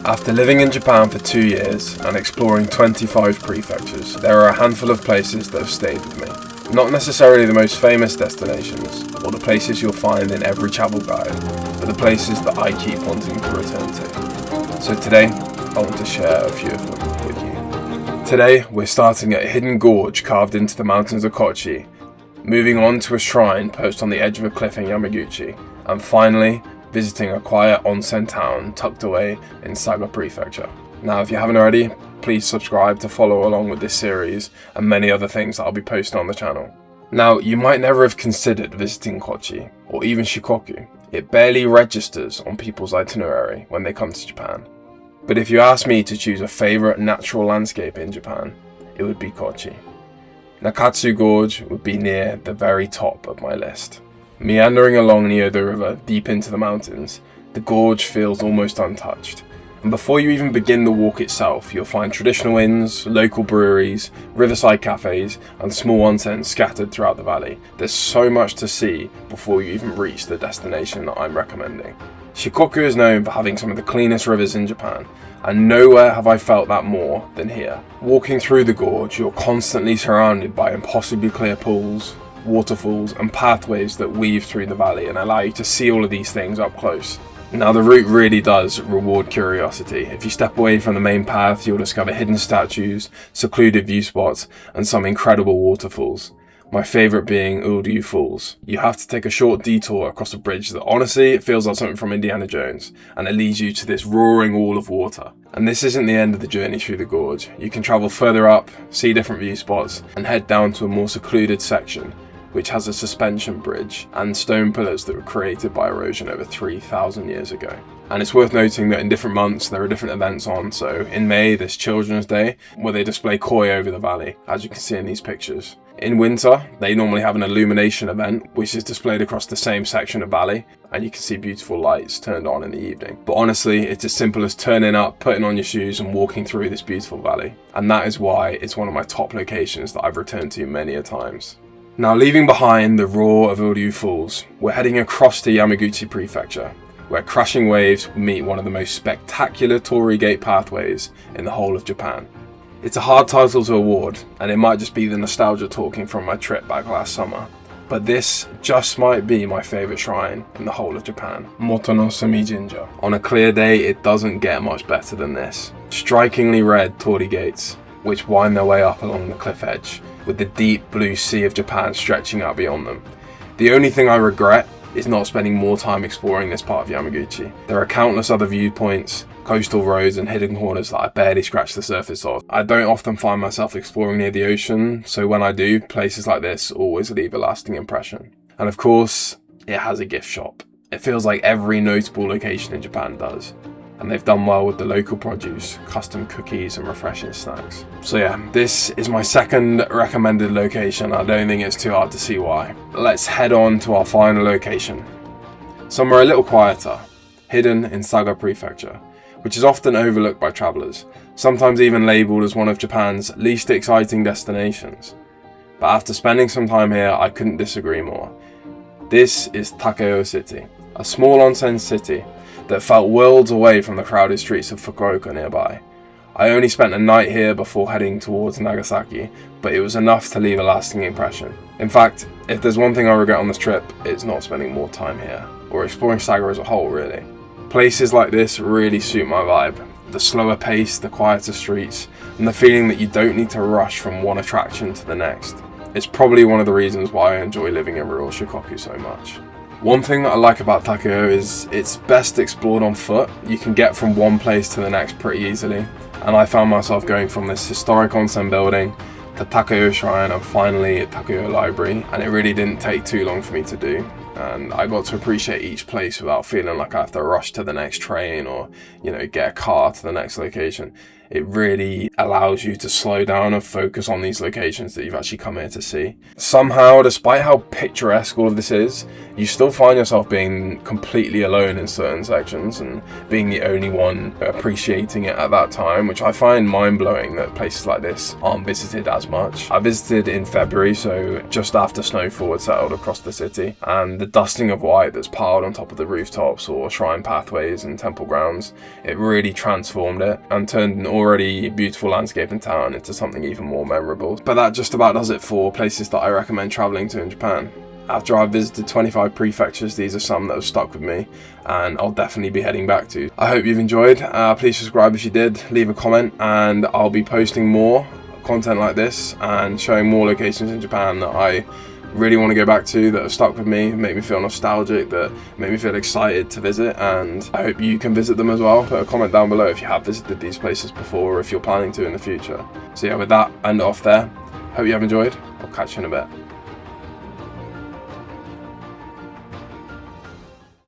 After living in Japan for 2 years and exploring 25 prefectures, there are a handful of places that have stayed with me. Not necessarily the most famous destinations, or the places you'll find in every travel guide, but the places that I keep wanting to return to. So today, I want to share a few of them with you. Today, we're starting at a hidden gorge carved into the mountains of Kochi, moving on to a shrine perched on the edge of a cliff in Yamaguchi, and finally, visiting a quiet onsen town tucked away in Saga Prefecture. Now, if you haven't already, please subscribe to follow along with this series and many other things that I'll be posting on the channel. Now, you might never have considered visiting Kochi, or even Shikoku. It barely registers on people's itinerary when they come to Japan. But if you ask me to choose a favourite natural landscape in Japan, it would be Kochi. Nakatsu Gorge would be near the very top of my list. Meandering along near the river, deep into the mountains, the gorge feels almost untouched. And before you even begin the walk itself, you'll find traditional inns, local breweries, riverside cafes, and small onsens scattered throughout the valley. There's so much to see before you even reach the destination that I'm recommending. Shikoku is known for having some of the cleanest rivers in Japan, and nowhere have I felt that more than here. Walking through the gorge, you're constantly surrounded by impossibly clear pools, waterfalls and pathways that weave through the valley and allow you to see all of these things up close. Now, the route really does reward curiosity. If you step away from the main path, you'll discover hidden statues, secluded view spots, and some incredible waterfalls. My favourite being Uryu Falls. You have to take a short detour across a bridge that honestly it feels like something from Indiana Jones, and it leads you to this roaring wall of water. And this isn't the end of the journey through the gorge. You can travel further up, see different view spots, and head down to a more secluded section, which has a suspension bridge and stone pillars that were created by erosion over 3,000 years ago. And it's worth noting that in different months there are different events on, so in May there's Children's Day, where they display koi over the valley, as you can see in these pictures. In winter, they normally have an illumination event, which is displayed across the same section of valley, and you can see beautiful lights turned on in the evening. But honestly, it's as simple as turning up, putting on your shoes and walking through this beautiful valley. And that is why it's one of my top locations that I've returned to many a times. Now, leaving behind the roar of Uryu Falls, we're heading across to Yamaguchi Prefecture, where crashing waves meet one of the most spectacular torii gate pathways in the whole of Japan. It's a hard title to award, and it might just be the nostalgia talking from my trip back last summer, but this just might be my favourite shrine in the whole of Japan, Motonosumi Jinja. On a clear day, it doesn't get much better than this. Strikingly red torii gates, which wind their way up along the cliff edge, with the deep blue sea of Japan stretching out beyond them. The only thing I regret is not spending more time exploring this part of Yamaguchi. There are countless other viewpoints, coastal roads and hidden corners that I barely scratch the surface of. I don't often find myself exploring near the ocean, so when I do, places like this always leave a lasting impression. And of course, it has a gift shop. It feels like every notable location in Japan does. And they've done well with the local produce, custom cookies and refreshing snacks. So yeah, this is my second recommended location. I don't think it's too hard to see why. Let's head on to our final location. Somewhere a little quieter, hidden in Saga Prefecture, which is often overlooked by travellers, sometimes even labelled as one of Japan's least exciting destinations. But after spending some time here, I couldn't disagree more. This is Takeo City, a small onsen city that felt worlds away from the crowded streets of Fukuoka nearby. I only spent a night here before heading towards Nagasaki, but it was enough to leave a lasting impression. In fact, if there's one thing I regret on this trip, it's not spending more time here, or exploring Saga as a whole really. Places like this really suit my vibe. The slower pace, the quieter streets, and the feeling that you don't need to rush from one attraction to the next. It's probably one of the reasons why I enjoy living in rural Shikoku so much. One thing that I like about Takeo is it's best explored on foot. You can get from one place to the next pretty easily, and I found myself going from this historic onsen building to Takeo Shrine and finally Takeo Library, and it really didn't take too long for me to do. And I got to appreciate each place without feeling like I have to rush to the next train or, get a car to the next location. it really allows you to slow down and focus on these locations that you've actually come here to see. Somehow, despite how picturesque all of this is, you still find yourself being completely alone in certain sections and being the only one appreciating it at that time, which I find mind-blowing that places like this aren't visited as much. I visited in February, so just after snowfall had settled across the city, and the dusting of white that's piled on top of the rooftops or shrine pathways and temple grounds, it really transformed it and turned an already beautiful landscape and town into something even more memorable. But that just about does it for places that I recommend travelling to in Japan. After I've visited 25 prefectures, these are some that have stuck with me and I'll definitely be heading back to. I hope you've enjoyed. Please subscribe if you did, leave a comment, and I'll be posting more content like this and showing more locations in Japan that I really want to go back to, that have stuck with me, make me feel nostalgic, that make me feel excited to visit, and I hope you can visit them as well. Put a comment down below if you have visited these places before or if you're planning to in the future. So yeah, with that, end it off there. Hope you have enjoyed. I'll catch you in a bit.